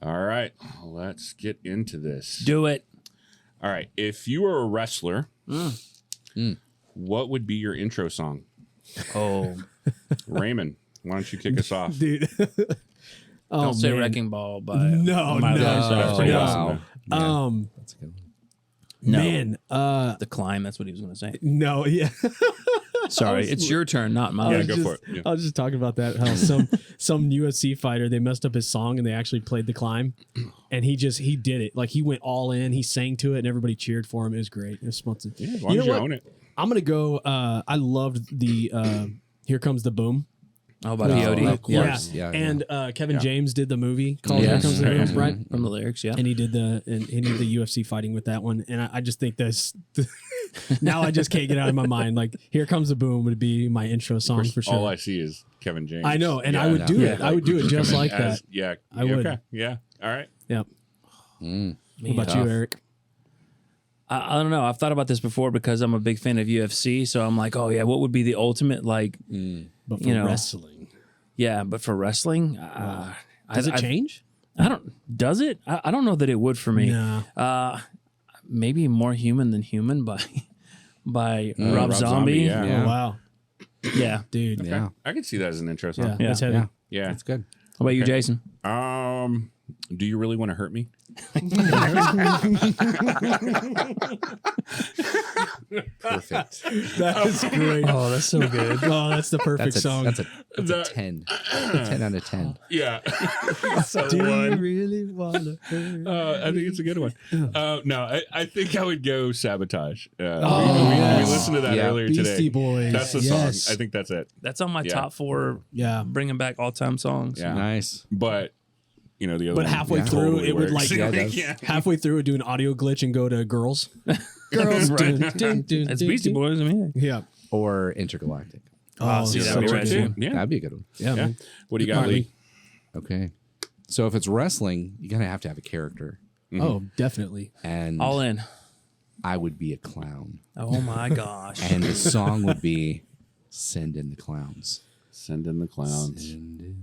All right, let's get into this. Do it. All right, if you were a wrestler, what would be your intro song? Oh, Raymond, why don't you kick us off? Dude. don't say Wrecking Ball, but No. That's pretty no. awesome, though. That's a good one. no. Man, The Climb. That's what he was going to say. no, yeah. Sorry, it's your turn, not mine. Yeah, go for it. Yeah. I was just talking about that. How some UFC fighter, they messed up his song and they actually played The Climb, and he did it. Like he went all in. He sang to it, and everybody cheered for him. It was great. It was sponsored. Yeah, as long as you own it. I'm gonna go. I loved the "Here Comes the Boom." How about POD? Of course. Yeah. And Kevin James did the movie called Yes. "Here Comes the Boom," right? From the lyrics, yeah. And he did the UFC fighting with that one, and I just think that's now I just can't get out of my mind. Like "Here Comes the Boom" would be my intro song for sure. All I see is Kevin James. I know, and I would do it. I would do it just like that. Yeah, I would. Okay. Yeah. All right. Yep. Mm. What about you, Eric? I don't know. I've thought about this before because I'm a big fan of UFC. So I'm like, oh, yeah, what would be the ultimate, like, But for you know, wrestling, yeah, but for wrestling, does it change? I don't, does it? I don't know that it would for me. No. Maybe More Human Than Human by Rob Zombie. Yeah. Oh, wow, Yeah. dude. Okay. Yeah. I could see that as an intro song. Yeah, Yeah. that's heavy. Yeah. Yeah. That's good. How about you, Jason? Do you really want to hurt me? Perfect. That is great. Oh, that's so good. Oh, that's the perfect song. That's a 10. A 10 out of 10. Yeah. So Do you one. really wanna hurt? I think it's a good one. No, I think I would go Sabotage. We yes. listened to that Yeah. earlier Beastie today. Boys. That's the Yes. song. I think that's it. That's on my Yeah. top 4 Yeah. bringing back all-time songs. Yeah. Nice. But, the other But one halfway Yeah. through, totally it would works. like Yeah, it does. Yeah. halfway through, it would do an audio glitch and go to girls. Girls. Right. Dun, dun, That's dun, Beastie dun. Boys. I mean, Yeah. Or Intergalactic. see, so that'd be good. right too. Yeah. That'd be a good one. Yeah, Yeah. man. What do you got, Alright, Lee? Okay. So if it's wrestling, you're going to have a character. Oh, definitely. And all in. I would be a clown. Oh, my gosh. And the song would be Send in the Clowns. Send in the clowns. Send in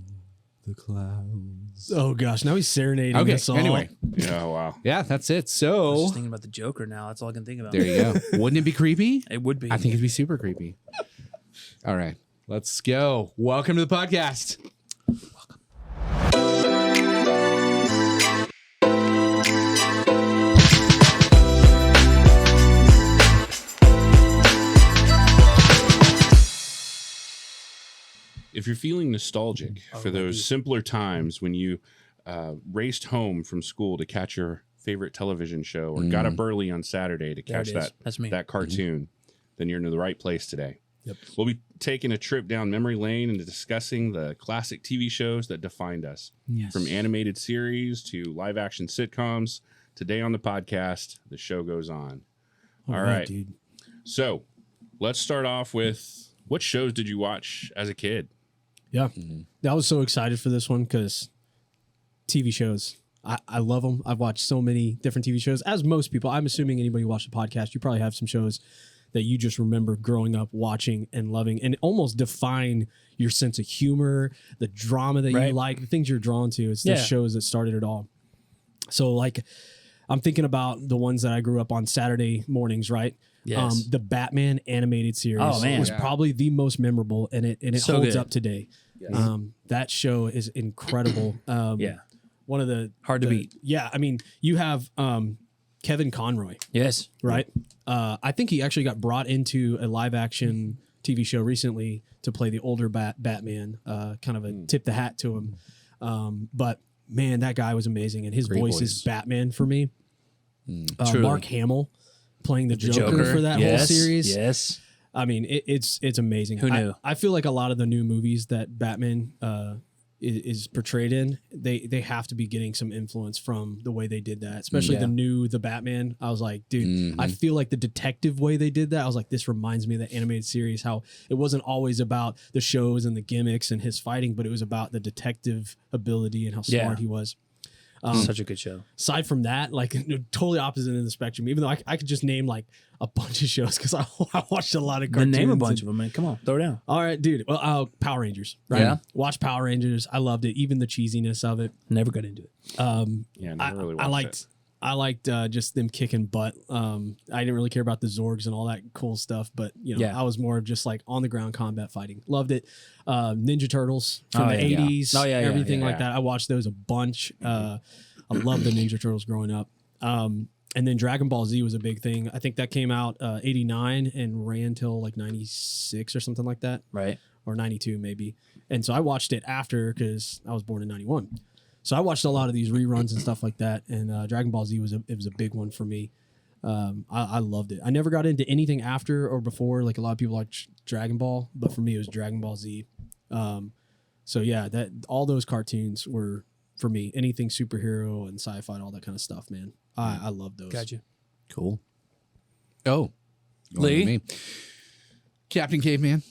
the clowns. Oh gosh, now he's serenading Okay, us all. anyway. Yeah, wow. Yeah, that's it. I was So just thinking about the Joker now. That's all I can think about. there you go. Wouldn't it be creepy? It would be. I think it'd be super creepy. All right, let's go. Welcome to the podcast. If you're feeling nostalgic for those simpler times when you raced home from school to catch your favorite television show or got up early on Saturday to catch it is. That's me. that cartoon, then you're in the right place today. Yep. We'll be taking a trip down memory lane and discussing the classic TV shows that defined us. Yes. From animated series to live action sitcoms. Today on the podcast, the show goes on. All right. dude. So let's start off with, what shows did you watch as a kid? Yeah, I was so excited for this one because TV shows, I love them. I've watched so many different TV shows, as most people. I'm assuming anybody who watched the podcast, you probably have some shows that you just remember growing up watching and loving, and almost define your sense of humor, the drama that you like, the things you're drawn to. It's the shows that started it all. So, like, I'm thinking about the ones that I grew up on Saturday mornings, right? Yes. The Batman animated series was probably the most memorable, and it So holds good. up today. That show is incredible. Yeah. One of the Hard to beat. Yeah, I mean, you have Kevin Conroy, Yes. right? I think he actually got brought into a live action TV show recently to play the older Batman. Kind of a tip the hat to him. But man, that guy was amazing, and his voice is Batman for me. Mark Hamill playing the Joker for that whole series. Yes. I mean, it's amazing. Who knew? I feel like a lot of the new movies that Batman is portrayed in, they have to be getting some influence from the way they did that, especially the Batman. I was like, dude, I feel like the detective way they did that. I was like, this reminds me of the animated series, how it wasn't always about the shows and the gimmicks and his fighting, but it was about the detective ability and how smart he was. Such a good show. Aside from that, like totally opposite end of the spectrum. Even though I could just name like a bunch of shows because I watched a lot of Then cartoons. name a bunch of them, man. Come on, throw it down. All right, dude. Well, Power Rangers. Right? Yeah. Watch Power Rangers. I loved it. Even the cheesiness of it. Never got into it. Yeah, never really I watched liked. it. I liked just them kicking butt. I didn't really care about the Zorgs and all that cool stuff, but Yeah. I was more of just like on the ground combat fighting. Loved it. Ninja Turtles from the yeah. 80s, Oh, yeah, yeah, everything yeah. like that. I watched those a bunch. I loved the Ninja Turtles growing up. And then Dragon Ball Z was a big thing. I think that came out 89 and ran till like 96 or something like that, Right. or 92 maybe. And so I watched it after because I was born in 91. So I watched a lot of these reruns and stuff like that, and Dragon Ball Z was a big one for me. I loved it. I never got into anything after or before. Like a lot of people like Dragon Ball, but for me it was Dragon Ball Z. So yeah, that all those cartoons were for me. Anything superhero and sci-fi and all that kind of stuff, man. I love those. Got you. Cool. Oh, Lee? me. Captain Caveman.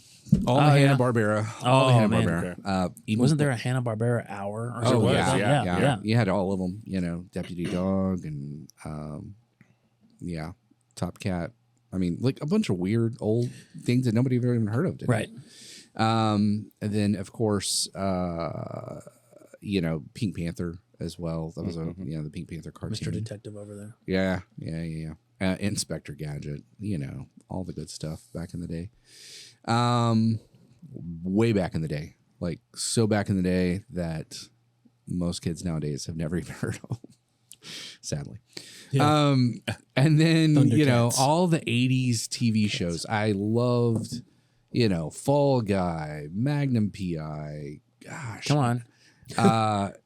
All the Oh, yeah. Hanna-Barbera. Oh, All the man. Hanna-Barbera. Even- Wasn't there a Hanna-Barbera hour? Or Oh, something like was, that? yeah. You had all of them, Deputy Dog and, Top Cat. I mean, like a bunch of weird old things that nobody ever even heard of. Right. And then, of course, Pink Panther as well. That was the Pink Panther cartoon. Mr. Detective over there. Yeah. Inspector Gadget, all the good stuff back in the day. Way back in the day, like so back in the day that most kids nowadays have never even heard of, sadly. Yeah. And then, Thundercats. all the 80s TV shows. I loved, Fall Guy, Magnum PI. Gosh. Come on.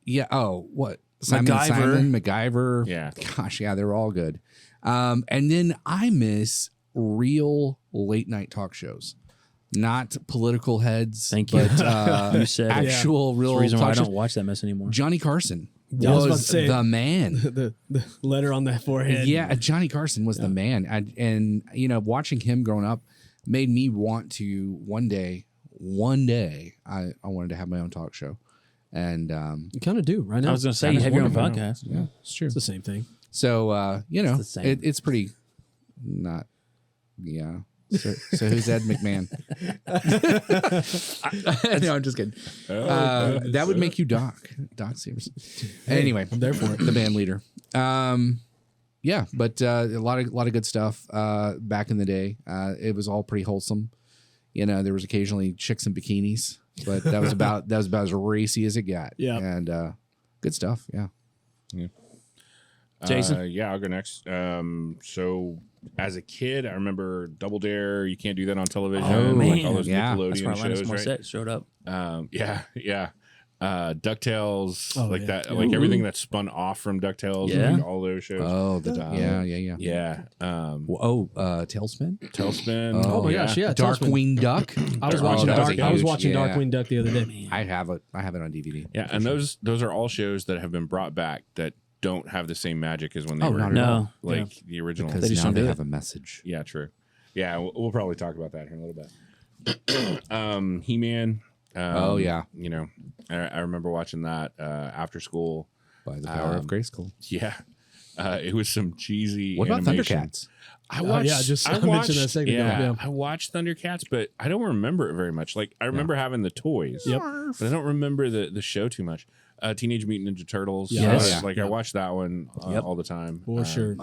What? Simon MacGyver. Yeah. Gosh, yeah, they were all good. And then I miss real late night talk shows, not political heads. Thank you. But You said it. actual That's real the reason why I talk shows. don't watch that mess anymore. Johnny Carson Yeah, I was about was to say- the man. the letter on the forehead. Yeah, Johnny Carson was the man. And watching him growing up made me want to one day, I wanted to have my own talk show. And You kind of do right now. I was going to say, I you just have your own wanted to know. podcast. Yeah, it's true. It's the same thing. So the same. it's pretty not. Yeah. So who's Ed McMahon? No, I'm just kidding. That would make you Doc Sears. Anyway, I'm there for it. the band leader. Yeah, but a lot of good stuff back in the day. It was all pretty wholesome. There was occasionally chicks in bikinis, but that was about as racy as it got. Yeah. And good stuff. Yeah. Jason? Yeah, I'll go next. So as a kid, I remember Double Dare. You can't do that on television. Oh, like man. all those Yeah. That's where Nickelodeon Alanis shows, right? Morissette showed up. Yeah. DuckTales, Oh, like yeah. that, like everything that spun off from DuckTales. Yeah. Like all those shows. Oh, yeah. Yeah. Tailspin. Tailspin. Oh my gosh, yeah. Darkwing Duck. I was Oh, watching that was Dark. I was huge. watching Yeah. Darkwing Duck the other day. I have it on DVD. Yeah, and those are all shows that have been brought back that don't have the same magic as when they Oh, were not at No. all. like the original. Because They just now don't they do have it. a message. Yeah, true. Yeah, we'll probably talk about that here in a little bit. He-Man. Oh, yeah. I remember watching that after school. By the power of Grayskull. Yeah, it was some cheesy. What about animation. Thundercats? I watched. I mentioned that a second ago, yeah. I watched Thundercats, but I don't remember it very much. Like I remember having the toys, Yep. but I don't remember the show too much. Teenage Mutant Ninja Turtles. Yes. Yeah. Like I watched that one all the time. For sure.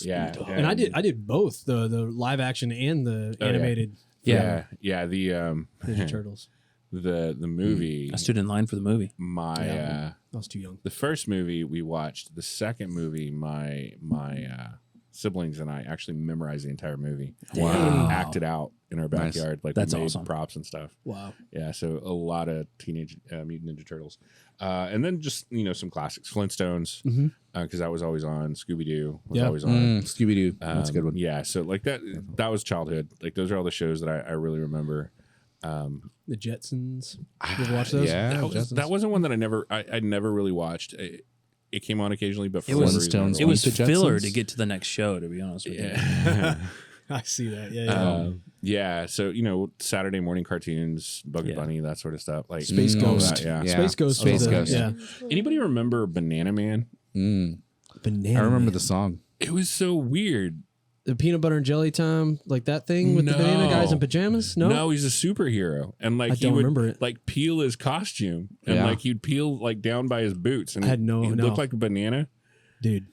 Yeah, And I did both the live action and the yeah. animated Yeah. The Ninja Turtles. the movie. I stood in line for the movie. I was too young. The first movie we watched. The second movie, my siblings and I actually memorized the entire movie. Wow. Acted out in our Nice. backyard. Like That's we made awesome. props and stuff. Wow. Yeah, so a lot of Teenage Mutant Ninja Turtles, and then just some classics, Flintstones, because that was always on. Scooby Doo was Yeah. always on. Scooby Doo. That's a good one. Yeah, so like that was childhood. Like those are all the shows that I really remember. The Jetsons. You ever watch those? Yeah. That wasn't one that I never really watched. It came on occasionally, but for It was- whatever reason, I Flintstones. never It was the filler Jetsons? to get to the next show, to be honest with you. Yeah. I see that. Yeah. Yeah, so Saturday morning cartoons, Bugs Yeah. Bunny, that sort of stuff. Like Space all Ghost. that, yeah. Yeah. Space Ghost. Space was the- Ghost. Yeah. Anybody remember Banana Man? Banana. I remember Man. the song. It was so weird. The peanut butter and jelly time, like that thing with the banana guys in pajamas. No, he's a superhero, and like I he don't would remember it. like peel his costume, and Yeah. like he'd peel like down by his boots, and I had no- he no. looked like a banana. dude.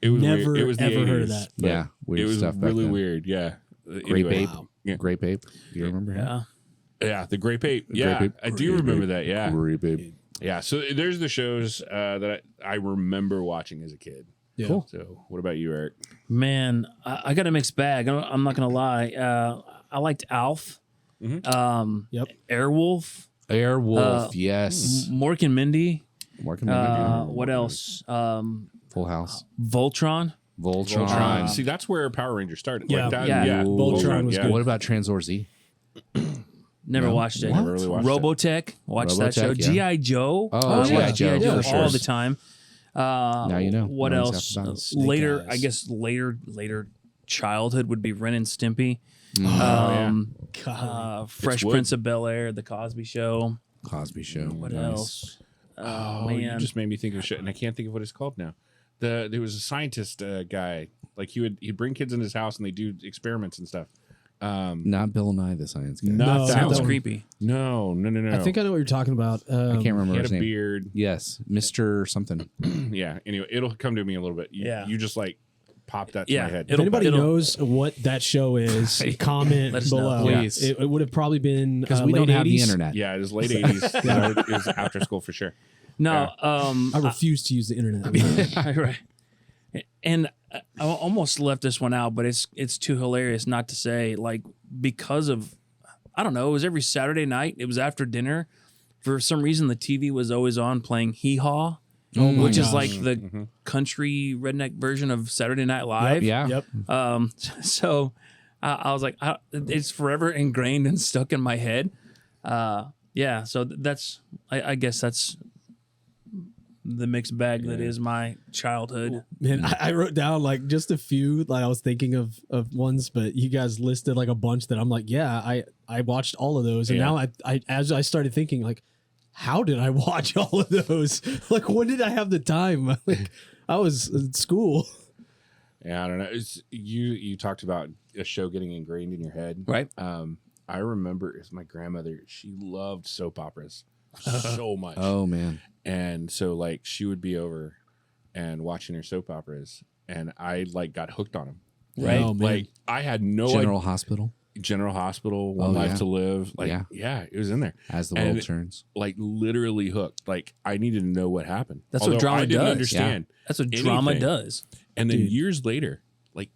It was Never, weird. It was the ever 80s, heard of that. but Yeah, weird it was stuff back really then. weird. Yeah, Grape Anyway, Ape. Yeah. Grape Ape. Do you remember him? Yeah. Yeah, the Grape Ape. Yeah, Grape Ape. I do remember that. Yeah, Grape Ape. yeah. So there's the shows that I remember watching as a kid. Yeah. Cool. So what about you, Eric? Man, I got a mixed bag. I'm not gonna lie. I liked Alf. Yep. Airwolf. Airwolf. Yes. Mork and Mindy. Mark and Mindy. What else? Full House. Voltron. Voltron. See, that's where Power Rangers started. Yeah. Like that, Yeah. yeah. Voltron was good. What about Transor Z? Never No? watched it. Never really watched it. Robotech. Watched that show. Robotech, yeah. GI Joe. Oh, G.I. watched Joe, G.I. for all sure. the time. Now you know. What Now he's else? half a pound. Snake Later, Eyes. I guess later childhood would be Ren and Stimpy. Fresh wood. Prince of Bel Air, The Cosby Show. Cosby Show. What Nice. else? Oh, Man. you just made me think of shit, and I can't think of what it's called now. There was a scientist guy, like he'd bring kids in his house and they do experiments and stuff. Not Bill Nye the Science Guy. Not No, that Sounds one. creepy. No. I think I know what you're talking about. I can't remember He had his a name. beard. Yes, Mr. something. Yeah. Anyway, it'll come to me a little bit. Yeah. You just like pop that to Yeah. my head. If anybody it'll- knows what that show is, comment Let us know. below. Please. It would have probably been Because we late don't have 80s. the internet. Yeah, it was late 80s. It was after school for sure. No, I refuse to use the internet. right. And I almost left this one out, but it's too hilarious not to say. Like, because of, I don't know, it was every Saturday night. It was after dinner. For some reason, the TV was always on playing Hee Haw, which is like the country redneck version of Saturday Night Live. Yeah. Yep. So I was like, it's forever ingrained and stuck in my head. Yeah. So that's, I guess that's the mixed bag that is my childhood. Man, I wrote down like just a few like I was thinking of ones, but you guys listed like a bunch that I'm like, yeah, I watched all of those. And Yeah. now I as I started thinking like, how did I watch all of those? Like, when did I have the time? Like, I was in school. Yeah, I don't know. It's, you talked about a show getting ingrained in your head. Right. I remember it's my grandmother. She loved soap operas so much. Oh man. And so like she would be over and watching her soap operas, and I like got hooked on them. Right. Oh, man. Like I had no General Hospital. General Hospital, One Oh, Life yeah. to Live. Like Yeah. it was in there. As the And world it- turns. Like literally hooked. Like I needed to know what happened. That's what Although drama I didn't does. understand. That's what drama anything. does. And then Dude. years later, like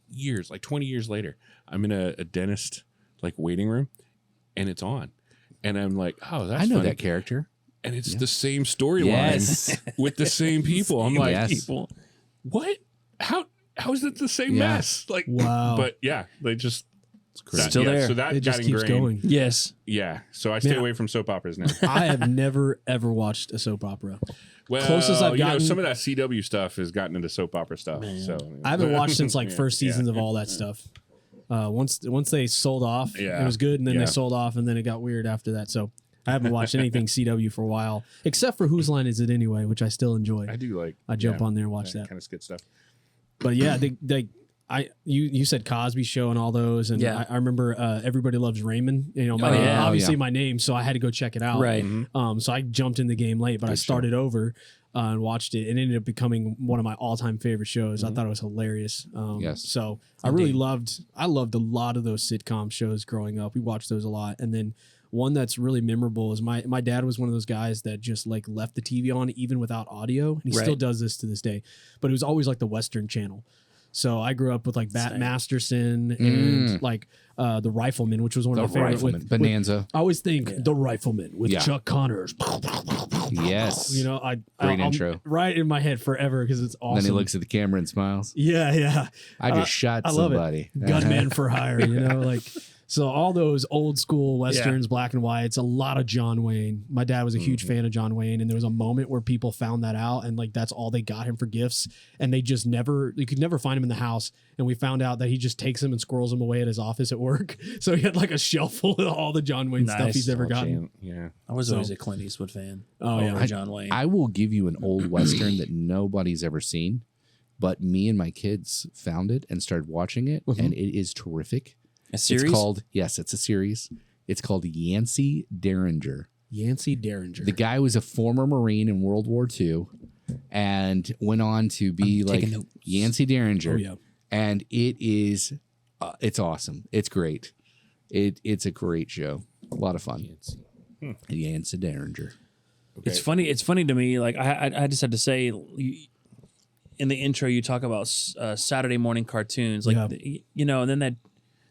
20 years later, I'm in a dentist like waiting room, and it's on, and I'm like, oh, that's I know funny. that character. And it's the same storyline Yes. with the same people. I'm like, Yes. People. what? How is it the same Yeah. mess? Like, Wow. But yeah, they just crazy. Still there. So that It got just keeps ingrained. going. Yes. Yeah, so I stay Man, away from soap operas now. I have never ever watched a soap opera. Well, Closest I've gotten- some of that CW stuff has gotten into soap opera stuff. So I haven't watched since like Yeah, first yeah. seasons of all that stuff. Once they sold off, Yeah. it was good, and then Yeah. they sold off, and then it got weird after that. So I haven't watched anything CW for a while, except for Whose Line Is It Anyway, which I still enjoy. I do like. I jump on there and watch that. kind of skit stuff. But yeah, you said Cosby Show and all those, and Yeah. I remember Everybody Loves Raymond. You know, yeah. obviously Oh, yeah. my name, so I had to go check it out. Right. So I jumped in the game late, but I started over and watched it. It ended up becoming one of my all-time favorite shows. I thought it was hilarious. Yes. So I loved a lot of those sitcom shows growing up. We watched those a lot, and then one that's really memorable is my dad was one of those guys that just like left the TV on even without audio, and he still Right. does this to this day. But it was always like the Western Channel. So I grew up with like Bat Same. Masterson and like the Rifleman, which was one of my favorite. Rifleman. Bonanza. I always think the Rifleman with Yeah. Chuck Connors. Yes. You know, Great I'll intro. right in my head forever because it's awesome. Then he looks at the camera and smiles. Yeah. I just shot I love somebody. it. Gunman for hire. You know, like So all those old school Westerns, black and white, it's a lot of John Wayne. My dad was a huge fan of John Wayne, and there was a moment where people found that out, and like that's all they got him for gifts, and they just you could never find him in the house. And we found out that he just takes them and squirrels them away at his office at work. So he had like a shelf full of all the John Wayne stuff he's ever gotten. Yeah. I was always a Clint Eastwood fan. Oh, yeah. Over John Wayne. I will give you an old Western that nobody's ever seen, but me and my kids found it and started watching it, and it is terrific. A series? It's called, yes, it's a series. It's called Yancey Derringer. Yancey Derringer. The guy was a former Marine in World War II and went on to be like Yancey Derringer. Oh, yeah. And it is, it's awesome. It's great. It's a great show. A lot of fun. Yancey Derringer. Okay. It's funny to me. Like I just had to say, in the intro, you talk about Saturday morning cartoons, like and then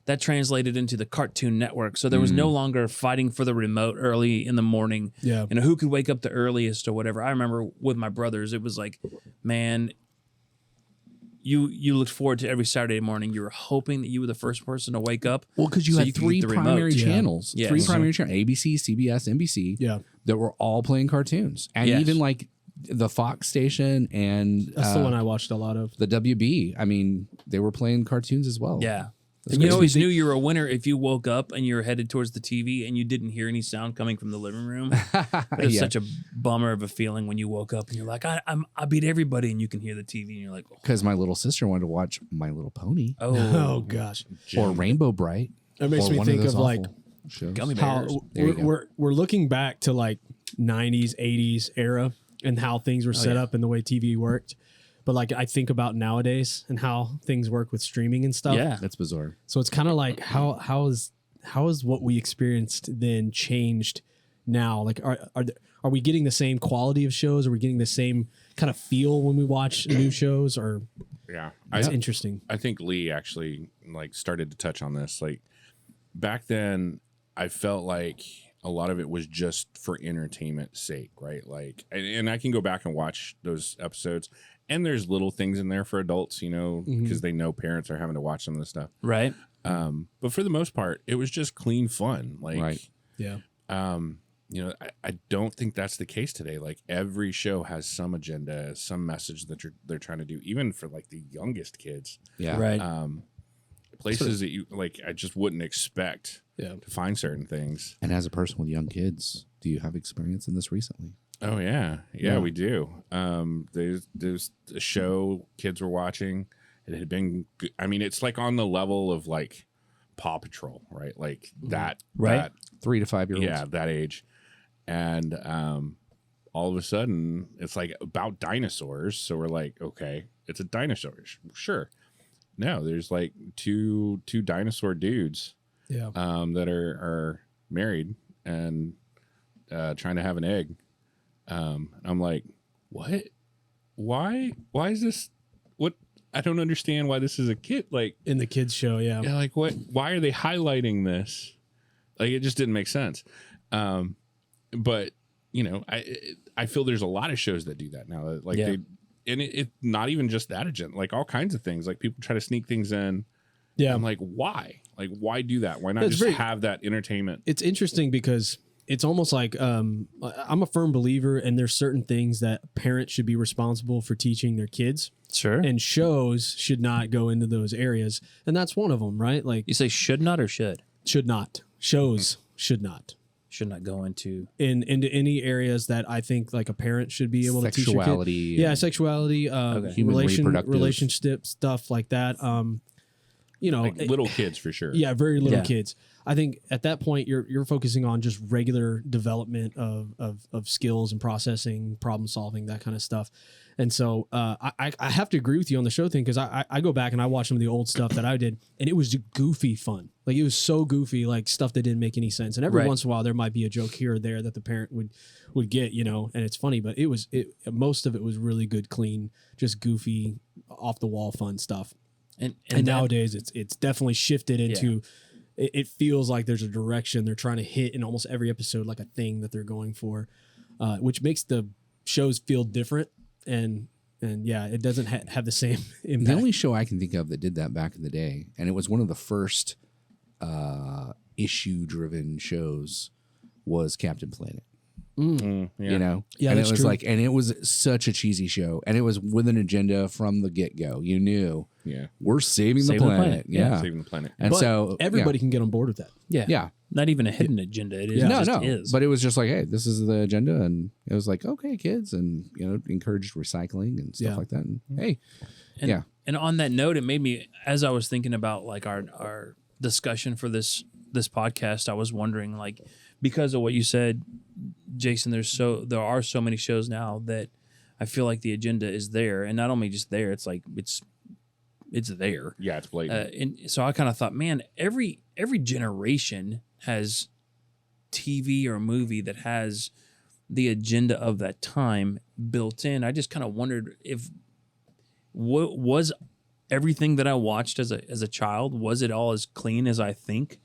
that translated into the Cartoon Network. So there was no longer fighting for the remote early in the morning. Yeah, who could wake up the earliest or whatever. I remember with my brothers, it was like, man. You looked forward to every Saturday morning. You were hoping that you were the first person to wake up. Well, because you had three primary channels. Yeah. Three primary channels. ABC, CBS, NBC. That were all playing cartoons. And even like the Fox station and... That's the one I watched a lot of. The WB. I mean, they were playing cartoons as well. Yeah. And you always knew you were a winner if you woke up and you were headed towards the TV and you didn't hear any sound coming from the living room. It was such a bummer of a feeling when you woke up and you're like, I beat everybody, and you can hear the TV and you're like, because my little sister wanted to watch My Little Pony. Oh gosh, or Rainbow Bright. That makes me think of like shows. How we're looking back to like 90s, 80s era and how things were set up and the way TV worked. But like I think about nowadays and how things work with streaming and stuff. Yeah, that's bizarre. So it's kind of like how is what we experienced then changed now? Like are we getting the same quality of shows? Are we getting the same kind of feel when we watch new shows? Or it's interesting. I think Lee actually like started to touch on this. Like back then, I felt like a lot of it was just for entertainment's sake, right? Like, and I can go back and watch those episodes. And there's little things in there for adults, because they know parents are having to watch some of this stuff. Right. But for the most part, it was just clean fun. Like, right. Yeah. I don't think that's the case today. Like every show has some agenda, some message that they're trying to do, even for like the youngest kids. Yeah. Right. Places that you like, I just wouldn't expect to find certain things. And as a person with young kids, do you have experience in this recently? Oh yeah, we do. There's a show kids were watching. It had been, I mean, it's like on the level of like Paw Patrol, right? Like that, right? 3 to 5 year olds. Yeah, that age. And all of a sudden, it's like about dinosaurs. So we're like, okay, it's a dinosaur. Sure. No, there's like two dinosaur dudes, that are married and trying to have an egg. I'm like, what? Why is this? What? I don't understand why this is a kid. Like in the kids show. Yeah. Like what? Why are they highlighting this? Like it just didn't make sense. But I feel there's a lot of shows that do that now. Like it not even just that agenda, like all kinds of things. Like people try to sneak things in. Yeah. I'm like, why? Like, why do that? Why not just have that entertainment? It's interesting because it's almost like I'm a firm believer, and there's certain things that parents should be responsible for teaching their kids. Sure. And shows should not go into those areas, and that's one of them, right? Like you say, should not or should? Should not. Shows should not. Should not go into any areas that I think like a parent should be able to teach your kid. Yeah, sexuality, relationship stuff like that. Like little kids for sure. Yeah, very little kids. I think at that point you're focusing on just regular development of skills and processing, problem solving, that kind of stuff. And so I have to agree with you on the show thing, because I go back and I watch some of the old stuff that I did, and it was just goofy fun. Like it was so goofy, like stuff that didn't make any sense. And every once in a while there might be a joke here or there that the parent would get, and it's funny, but most of it was really good, clean, just goofy, off the wall fun stuff. And nowadays it's definitely shifted into it feels like there's a direction they're trying to hit in almost every episode, like a thing that they're going for, which makes the shows feel different. And it doesn't have the same impact. The only show I can think of that did that back in the day, and it was one of the first issue-driven shows was Captain Planet. Yeah. You know, Yeah, and that's it was true. like, and it was such a cheesy show, and it was with an agenda from the get-go. You knew, Yeah. we're saving the Saving the planet. planet. Yeah. Yeah, Saving the planet. and But so everybody can get on board with that. Yeah. Not even a hidden agenda. It is. Yeah. It No, just no. is. But it was just like, hey, this is the agenda, and it was like, okay, kids, and encouraged recycling and stuff Yeah. like that. And hey, And, yeah. And on that note, it made me, as I was thinking about like our discussion for this podcast, I was wondering, like, because of what you said, Jason, there are so many shows now that I feel like the agenda is there, and not only just there, it's like it's there. Yeah, it's blatant. And so I kind of thought, man, every generation has TV or movie that has the agenda of that time built in. I just kind of wondered if what was everything that I watched as a child, was it all as clean as I think,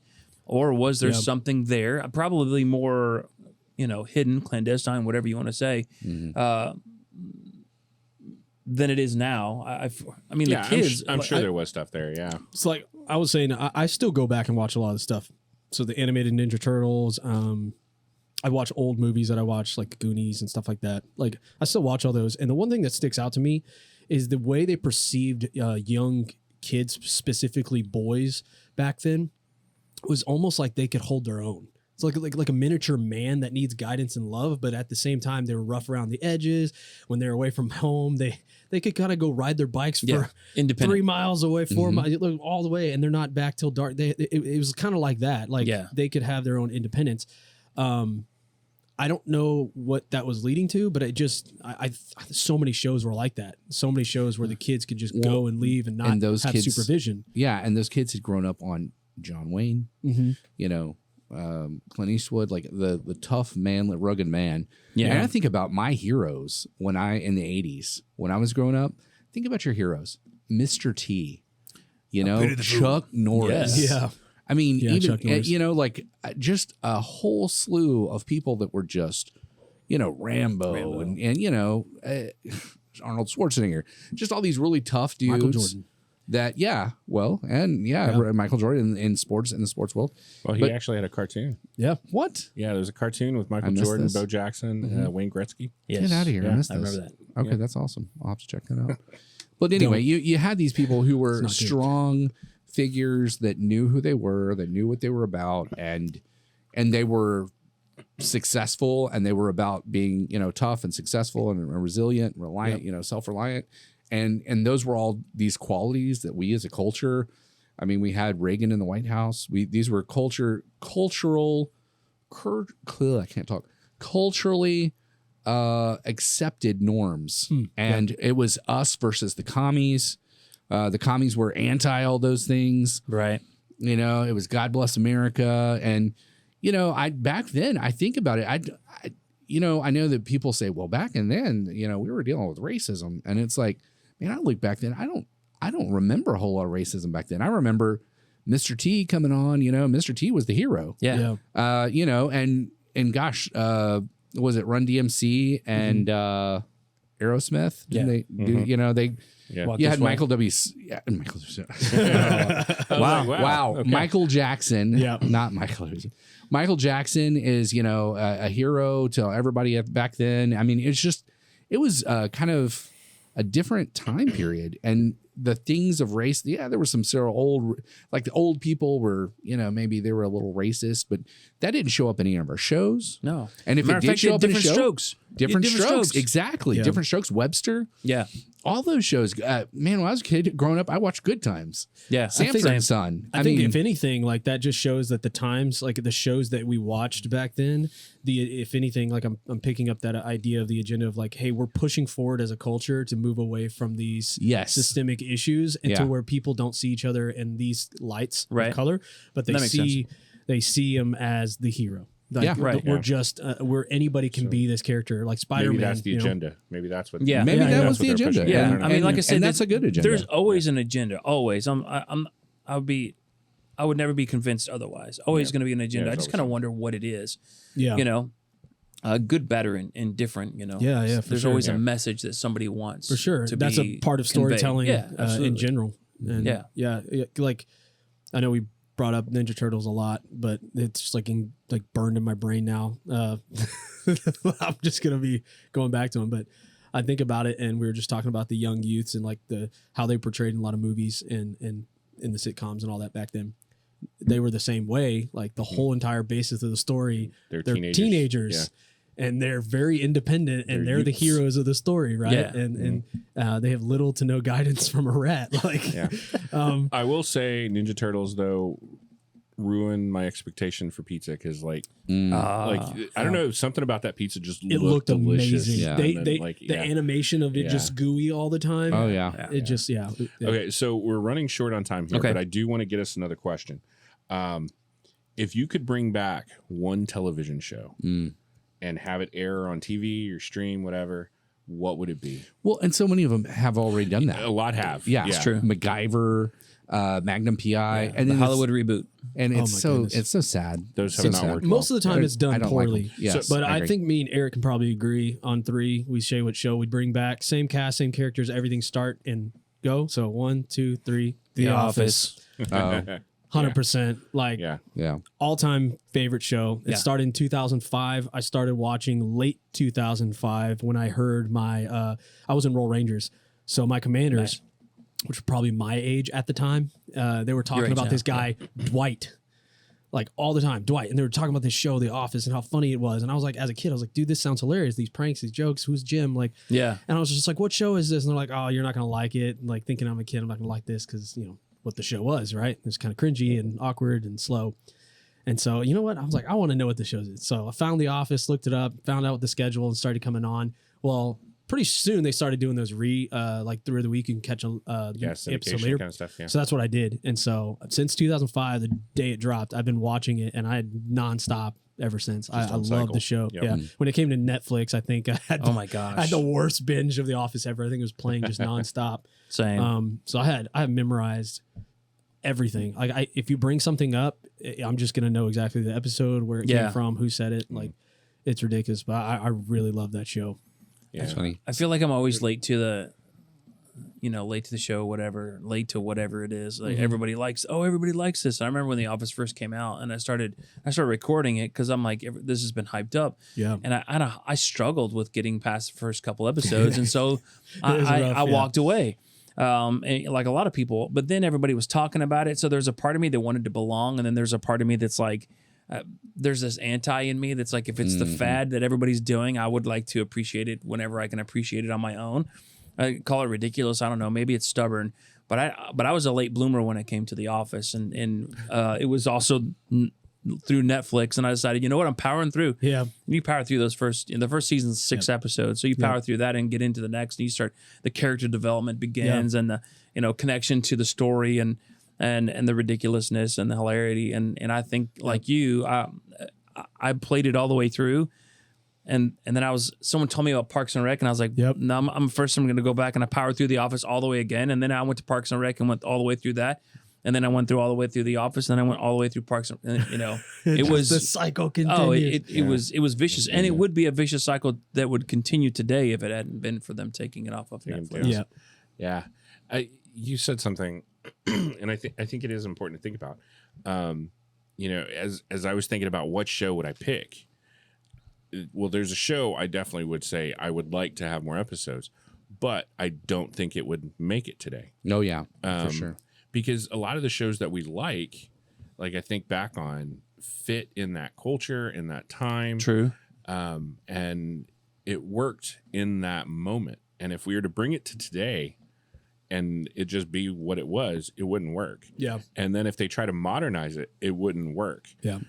or was there Yeah. something there, probably more, hidden, clandestine, whatever you want to say, than it is now. I mean, yeah, the kids. I'm sure I- there was stuff there. Yeah. It's like I was saying, I still go back and watch a lot of the stuff. So the animated Ninja Turtles, I watch old movies that I watch, like Goonies and stuff like that. Like I still watch all those. And the one thing that sticks out to me is the way they perceived young kids, specifically boys back then, was almost like they could hold their own. It's like a miniature man that needs guidance and love, but at the same time, they were rough around the edges. When they're away from home, they could kind of go ride their bikes for independent. 3 miles away, 4 miles, all the way, and they're not back till dark. It was kind of like that. Like they could have their own independence. I don't know what that was leading to, but it just, so many shows were like that. So many shows where the kids could just go and leave and not those have kids- supervision. Yeah, and those kids had grown up on John Wayne, Clint Eastwood, like the tough man, the rugged man. Yeah. And I think about my heroes in the 80s, when I was growing up. Think about your heroes. Mr. T, Chuck Norris. Yes. Yeah. I mean, Yeah, Chuck Norris. just a whole slew of people that were just, Rambo. and Arnold Schwarzenegger, just all these really tough dudes. Michael Jordan. Michael Jordan in the sports world. Well, he But- actually had a cartoon. Yeah. What? Yeah, there's a cartoon with Michael missed Jordan, this. Bo Jackson, Wayne Gretzky. Yes. Get out of here. I missed I this. remember that. Okay, that's awesome. I'll have to check that out. But anyway, you had these people who were not good. strong figures that knew who they were, that knew what they were about, and they were successful, and they were about being, tough and successful and resilient, reliant, self-reliant. And those were all these qualities that we as a culture, I mean, we had Reagan in the White House. These were culturally accepted norms. And it was us versus the commies. The commies were anti all those things. Right. It was God bless America. And, back then I think about it. I know that people say, well, back and then, we were dealing with racism, and it's like, man, I look back then, I don't remember a whole lot of racism back then. I remember Mr. T coming on, Mr. T was the hero. Yeah. And gosh, was it Run DMC and Aerosmith? Didn't they do, they Yeah. Walk you this had way. Michael W. Wow. Okay. Michael Jackson. Yeah. Not Michael. Michael Jackson is, a hero to everybody back then. I mean, it was kind of a different time period. And the things of race, there were some sort of old, like the old people were, maybe they were a little racist, but that didn't show up in any of our shows. No. And if Matter it of did fact, show up in a different show, strokes. different strokes. Exactly. Yeah. Different strokes. Webster. Yeah. All those shows, man, when I was a kid growing up, I watched Good Times. Yeah. Sanford and Son. I think if anything, like that just shows that the times, like the shows that we watched back then, if anything, like I'm picking up that idea of the agenda of like, hey, we're pushing forward as a culture to move away from these Yes. systemic issues and Yeah. to where people don't see each other in these lights Right. of color, but That makes they see him as the hero. Like, Yeah. Right. We're Yeah. just where anybody can be this character, like Spider-Man. Maybe that's the you know? agenda. Maybe that's what. Yeah. maybe Yeah, that yeah. was the That's what they're agenda. pushing. Yeah. And- I mean, like I said, and that's a good agenda. There's always an agenda. Always. I would never be convinced otherwise. Always going to be an agenda. Yeah, I there's just kind of always wonder what it is. Yeah. Good, better, and different. Yeah, for There's sure. always Yeah. a message that somebody wants. For sure. to That's a be part of conveyed. storytelling Yeah, in absolutely. general. And Yeah. yeah. Like I know we brought up Ninja Turtles a lot, but it's just like burned in my brain now. I'm just gonna be going back to them, but I think about it, and we were just talking about the young youths and like how they portrayed in a lot of movies and in the sitcoms and all that back then. They were the same way. Like the whole entire basis of the story, they're teenagers. And they're very independent, and they're the heroes of the story, right? Yeah. And they have little to no guidance from a rat. Like, I will say, Ninja Turtles though ruined my expectation for pizza because, like, I don't know, something about that pizza just looked delicious. Amazing. Yeah. The animation of it just gooey all the time. Oh yeah. Okay, so we're running short on time here, Okay. but I do want to get us another question. If you could bring back one television show and have it air on TV or stream, whatever, what would it be? Well, and so many of them have already done that. A lot have. Yeah, It's true. MacGyver, Magnum PI, and The then Hollywood reboot. and Oh it's my so goodness. it's so sad. Those So have not sad. worked. Most of the time, it's I done don't like poorly. them. Yes, But I agree. think me and Eric can probably agree on 3. We say what show we'd bring back. Same cast, same characters, everything start and go. So 1, 2, 3. The Office. Oh, 100%. Like yeah. all-time favorite show. It Yeah. started in 2005. I started watching late 2005 when I heard I was in Roll Rangers. So my commanders, which were probably my age at the time, they were talking Your age about now, this guy, Dwight. Like all the time, Dwight. And they were talking about this show, The Office, and how funny it was. And I was like, as a kid, I was like, dude, this sounds hilarious. These pranks, these jokes, who's Jim? Like, Yeah. and I was just like, what show is this? And they're like, oh, you're not going to like it. And like thinking I'm a kid, I'm not going to like this because, what the show was, right? It was kind of cringy and awkward and slow. And so, you know what? I was like, I want to know what the show is. So I found The Office, looked it up, found out the schedule, and started coming on. Well, pretty soon they started doing those like through the week. You can catch a episode syndication later. kind of stuff. Yeah. So that's what I did. And so since 2005, the day it dropped, I've been watching it, and I had nonstop ever since. I on love cycle. the show. Yep. Yeah. When it came to Netflix, I think I had Oh my I gosh. had the worst binge of The Office ever. I think it was playing just nonstop. Same. So I have memorized everything. Like if you bring something up, I'm just gonna know exactly the episode, where it came from, who said it. Like it's ridiculous, but I really love that show. Yeah. That's funny. I feel like I'm always late to the show, whatever, late to whatever it is. Like everybody likes this. I remember when The Office first came out, and I started recording it because I'm like, this has been hyped up. Yeah. And I struggled with getting past the first couple episodes, and so It is I rough, yeah. walked away. And like a lot of people, but then everybody was talking about it. So there's a part of me that wanted to belong, and then there's a part of me that's like, there's this anti in me that's like, if it's the fad that everybody's doing, I would like to appreciate it whenever I can appreciate it on my own. I call it ridiculous. I don't know. Maybe it's stubborn, but I was a late bloomer when it came to The Office, and it was also through Netflix, and I decided, you know what, I'm powering through. Yeah. You power through the first season's 6 episodes, so you power through that and get into the next, and you start, the character development begins, and the connection to the story, and the ridiculousness and the hilarity, and I think like you, I played it all the way through, and then someone told me about Parks and Rec, and I was like, Yep. no, I'm going to go back, and I powered through The Office all the way again, and then I went to Parks and Rec and went all the way through that. And then I went through all the way through The Office, and then I went all the way through Parks. And it was the cycle continues. it was vicious, and it would be a vicious cycle that would continue today if it hadn't been for them taking it off of Netflix. Yeah. Yeah. You said something, and I think it is important to think about. As I was thinking about what show would I pick, well, there's a show I definitely would say I would like to have more episodes, but I don't think it would make it today. Oh yeah, for sure. Because a lot of the shows that we like I think back on, fit in that culture, in that time. True. And it worked in that moment. And if we were to bring it to today and it just be what it was, it wouldn't work. Yeah. And then if they try to modernize it, it wouldn't work. Yeah.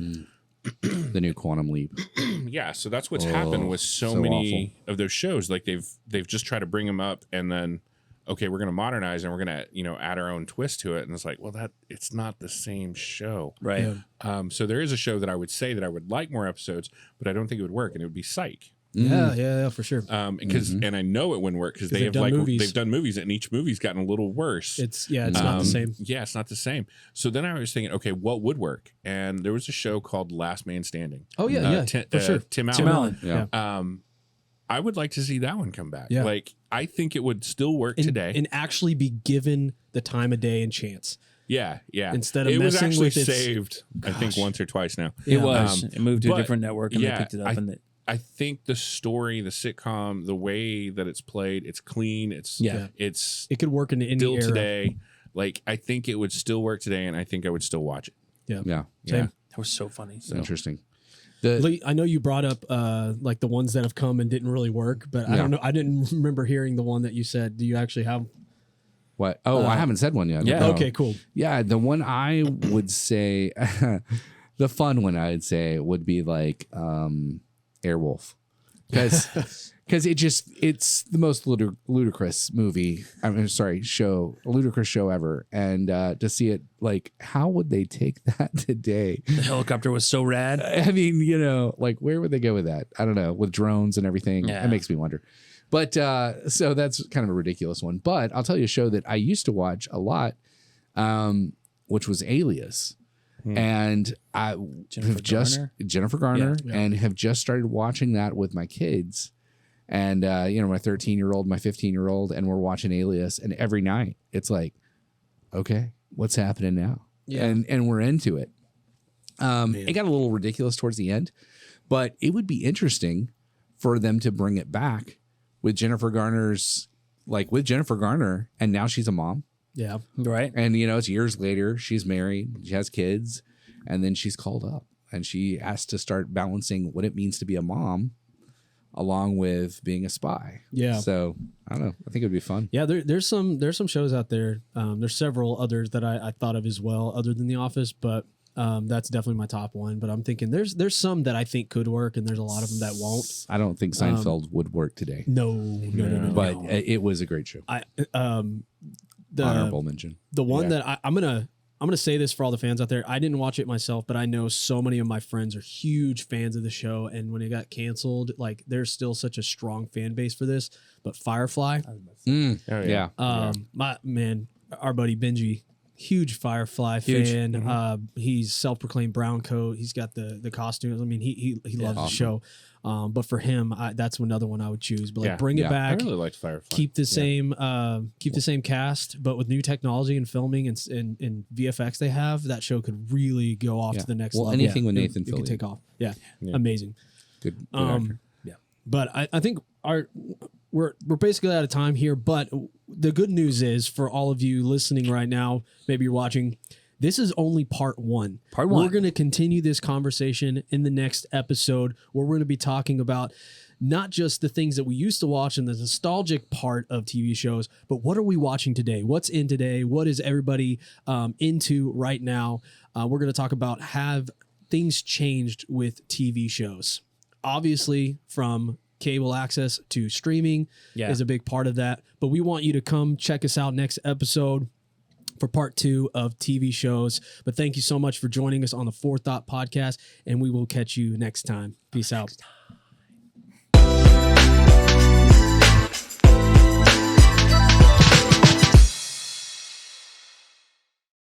The new Quantum Leap. Yeah. So that's what's happened with so many of those shows. Like they've just tried to bring them up, and then, okay, we're going to modernize and we're going to, add our own twist to it. And it's like, well, it's not the same show. Right. Yeah. So there is a show that I would say that I would like more episodes, but I don't think it would work. And it would be Psych. Yeah, for sure. Because and I know it wouldn't work because they've done movies. they've done movies, and each movie's gotten a little worse. It's not the same. Yeah, it's not the same. So then I was thinking, okay, what would work? And there was a show called Last Man Standing. Oh yeah, for sure. Tim Allen. Tim Allen. Yeah. I would like to see that one come back. Yeah. Like, I think it would still work today. And actually be given the time of day and chance. Yeah, yeah. Instead of it was messing actually with its- saved, I think once or twice now. It was. It moved to a but, different network and they picked it up. I think the story, the sitcom, the way that it's played, it's clean. It's it could work in any still era. today. Like I think it would still work today, and I think I would still watch it. Yeah. Yeah. Same. That was so funny. So. Interesting. Lee, I know you brought up like the ones that have come and didn't really work, but I don't know. I didn't remember hearing the one that you said. Do you actually have? What? Oh, I haven't said one yet. Yeah. No. Okay, cool. Yeah, the one I would say, the fun one I would say would be like Airwolf, because it's the most ludicrous movie. Ludicrous show ever, and to see it, like, how would they take that today? The helicopter was so rad. I mean, like, where would they go with that? I don't know, with drones and everything. Yeah. It makes me wonder. But so that's kind of a ridiculous one. But I'll tell you a show that I used to watch a lot, which was Alias. And I Jennifer Garner, and have just started watching that with my kids. And, my 13-year-old, my 15-year-old, and we're watching Alias. And every night it's like, okay, what's happening now? Yeah. And we're into it. It got a little ridiculous towards the end, but it would be interesting for them to bring it back with Jennifer Garner, and now she's a mom. Yeah. Right. And, it's years later, she's married, she has kids, and then she's called up and she has to start balancing what it means to be a mom along with being a spy. Yeah. So I don't know. I think it would be fun. Yeah, there's some shows out there. There's several others that I thought of as well, other than The Office, but that's definitely my top one. But I'm thinking there's some that I think could work, and there's a lot of them that won't. I don't think Seinfeld would work today. No. But it was a great show. Honorable mention. The one that I'm gonna say this for all the fans out there. I didn't watch it myself, but I know so many of my friends are huge fans of the show. And when it got canceled, like there's still such a strong fan base for this. But Firefly, Yeah. my man, our buddy Benji, huge Firefly fan. He's self-proclaimed brown coat. He's got the costumes. I mean, he loves the show. But for him, that's another one I would choose. But like, bring it back. I really liked Firefly. Keep the same cast, but with new technology and filming and VFX they have, that show could really go off to the next level. Anything with Nathan Fillion, it could take off. Yeah. Yeah. Amazing. Good actor. Yeah. But I think we're basically out of time here. But the good news is for all of you listening right now, maybe you're watching. This is only part one. We're going to continue this conversation in the next episode where we're going to be talking about not just the things that we used to watch and the nostalgic part of TV shows, but what are we watching today? What's in today? What is everybody into right now? We're going to talk about have things changed with TV shows. Obviously, from cable access to streaming is a big part of that. But we want you to come check us out next episode for part 2 of TV shows. But thank you so much for joining us on the 4THOUGHT podcast, and we will catch you next time. Peace out.